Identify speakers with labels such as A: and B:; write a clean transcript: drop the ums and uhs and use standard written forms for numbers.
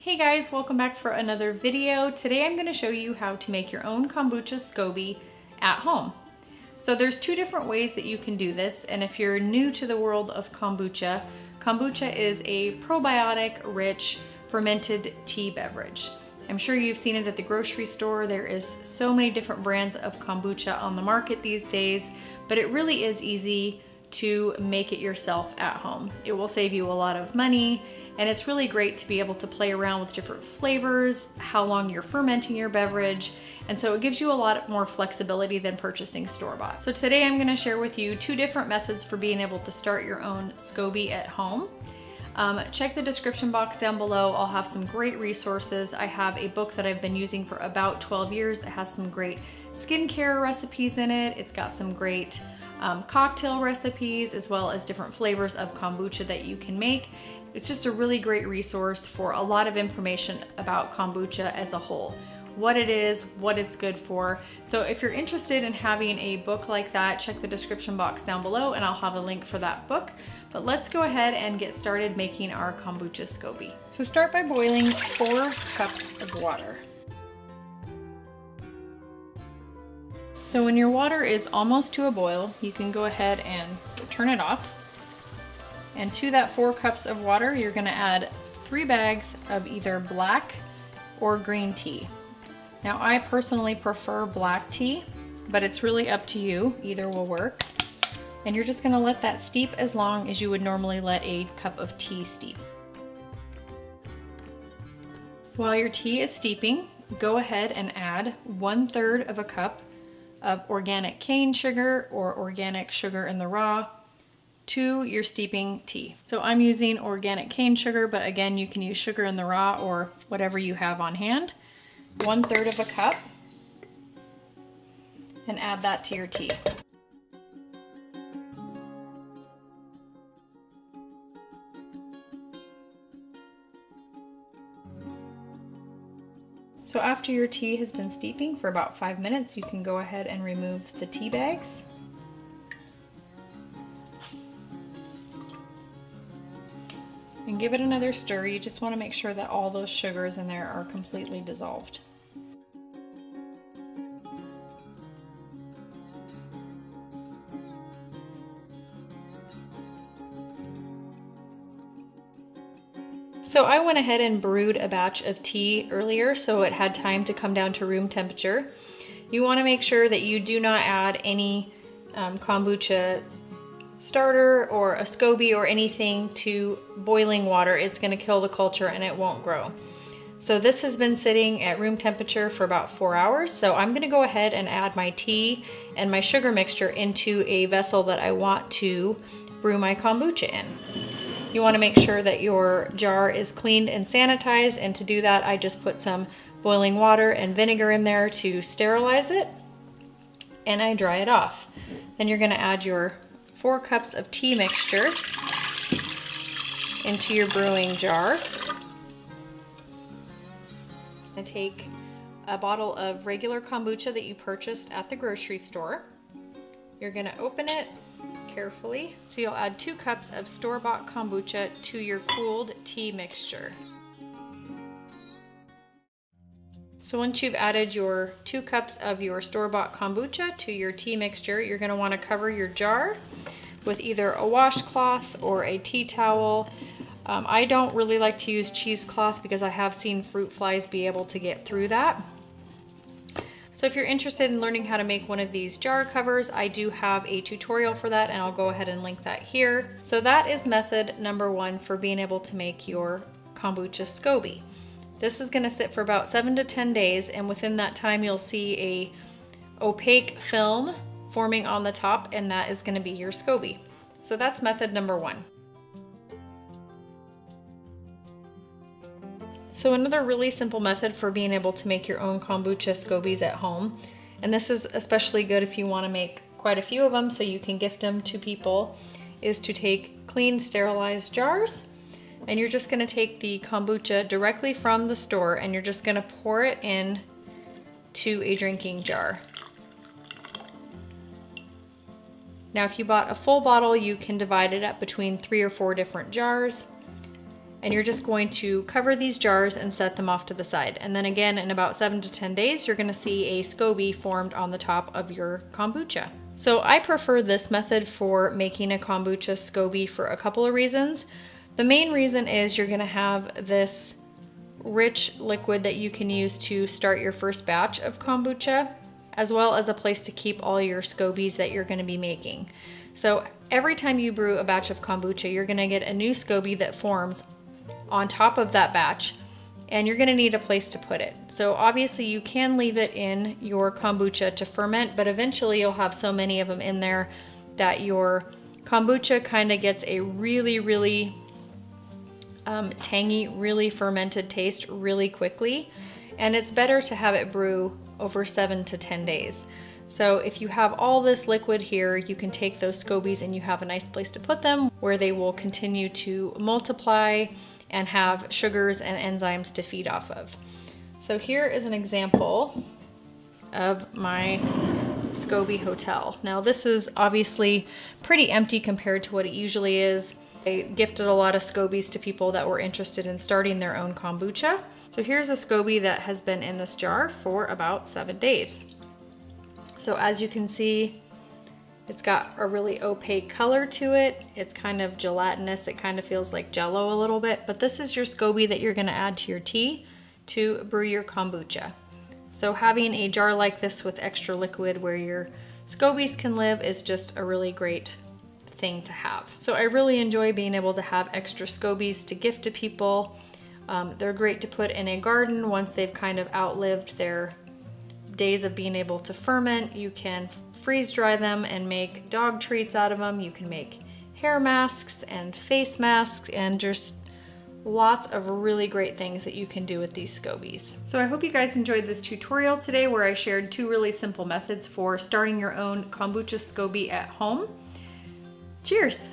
A: Hey guys, welcome back for another video. Today I'm going to show you how to make your own kombucha SCOBY at home. So there's two different ways that you can do this, and if you're new to the world of kombucha, kombucha is a probiotic rich fermented tea beverage. I'm sure you've seen it at the grocery store. There is so many different brands of kombucha on the market these days, but it really is easy to make it yourself at home. It will save you a lot of money, and it's really great to be able to play around with different flavors, how long you're fermenting your beverage, and so it gives you a lot more flexibility than purchasing store-bought. So today I'm going to share with you two different methods for being able to start your own SCOBY at home. Check the description box down below. I'll have some great resources. I have a book that I've been using for about 12 years that has some great skincare recipes in it. It's got some great cocktail recipes as well as different flavors of kombucha that you can make. It's just a really great resource for a lot of information about kombucha as a whole. What it is, what it's good for. So if you're interested in having a book like that, check the description box down below and I'll have a link for that book. But let's go ahead and get started making our kombucha SCOBY. So start by boiling 4 cups of water. So when your water is almost to a boil, you can go ahead and turn it off. And to that 4 cups of water, you're gonna add 3 bags of either black or green tea. Now I personally prefer black tea, but it's really up to you, either will work. And you're just gonna let that steep as long as you would normally let a cup of tea steep. While your tea is steeping, go ahead and add 1/3 of a cup of organic cane sugar or organic sugar in the raw to your steeping tea. So I'm using organic cane sugar, but again, you can use sugar in the raw or whatever you have on hand. 1/3 of a cup, and add that to your tea. So after your tea has been steeping for about 5 minutes, you can go ahead and remove the tea bags. And give it another stir. You just want to make sure that all those sugars in there are completely dissolved. So I went ahead and brewed a batch of tea earlier so it had time to come down to room temperature. You want to make sure that you do not add any kombucha starter or a SCOBY or anything to boiling water. It's going to kill the culture and it won't grow. So this has been sitting at room temperature for about 4 hours. So I'm going to go ahead and add my tea and my sugar mixture into a vessel that I want to brew my kombucha in. You want to make sure that your jar is cleaned and sanitized, and to do that I just put some boiling water and vinegar in there to sterilize it, and I dry it off. Then you're going to add your 4 cups of tea mixture into your brewing jar. And take a bottle of regular kombucha that you purchased at the grocery store. You're going to open it carefully. So you'll add 2 cups of store-bought kombucha to your cooled tea mixture. So once you've added your 2 cups of your store-bought kombucha to your tea mixture, you're going to want to cover your jar with either a washcloth or a tea towel. I don't really like to use cheesecloth because I have seen fruit flies be able to get through that. So if you're interested in learning how to make one of these jar covers, I do have a tutorial for that, and I'll go ahead and link that here. So that is method number 1 for being able to make your kombucha SCOBY. This is going to sit for about 7 to 10 days, and within that time you'll see a opaque film forming on the top, and that is going to be your SCOBY. So that's method number 1. So another really simple method for being able to make your own kombucha SCOBYs at home, and this is especially good if you want to make quite a few of them so you can gift them to people, is to take clean sterilized jars, and you're just going to take the kombucha directly from the store and you're just going to pour it in to a drinking jar. Now if you bought a full bottle, you can divide it up between 3 or 4 different jars. And you're just going to cover these jars and set them off to the side. And then again, in about 7 to 10 days, you're gonna see a SCOBY formed on the top of your kombucha. So I prefer this method for making a kombucha SCOBY for a couple of reasons. The main reason is you're gonna have this rich liquid that you can use to start your first batch of kombucha, as well as a place to keep all your SCOBYs that you're gonna be making. So every time you brew a batch of kombucha, you're gonna get a new SCOBY that forms on top of that batch, and you're gonna need a place to put it. So obviously you can leave it in your kombucha to ferment, but eventually you'll have so many of them in there that your kombucha kind of gets a really tangy, really fermented taste really quickly. And it's better to have it brew over 7 to 10 days. So if you have all this liquid here, you can take those SCOBYs and you have a nice place to put them where they will continue to multiply and have sugars and enzymes to feed off of. So here is an example of my SCOBY hotel. Now this is obviously pretty empty compared to what it usually is. I gifted a lot of SCOBYs to people that were interested in starting their own kombucha. So here's a SCOBY that has been in this jar for about 7 days. So as you can see, it's got a really opaque color to it. It's kind of gelatinous. It kind of feels like Jello a little bit, but this is your SCOBY that you're gonna add to your tea to brew your kombucha. So having a jar like this with extra liquid where your SCOBYs can live is just a really great thing to have. So I really enjoy being able to have extra SCOBYs to gift to people. They're great to put in a garden once they've kind of outlived their days of being able to ferment. You can freeze dry them and make dog treats out of them. You can make hair masks and face masks and just lots of really great things that you can do with these SCOBYs. So I hope you guys enjoyed this tutorial today where I shared 2 really simple methods for starting your own kombucha SCOBY at home. Cheers!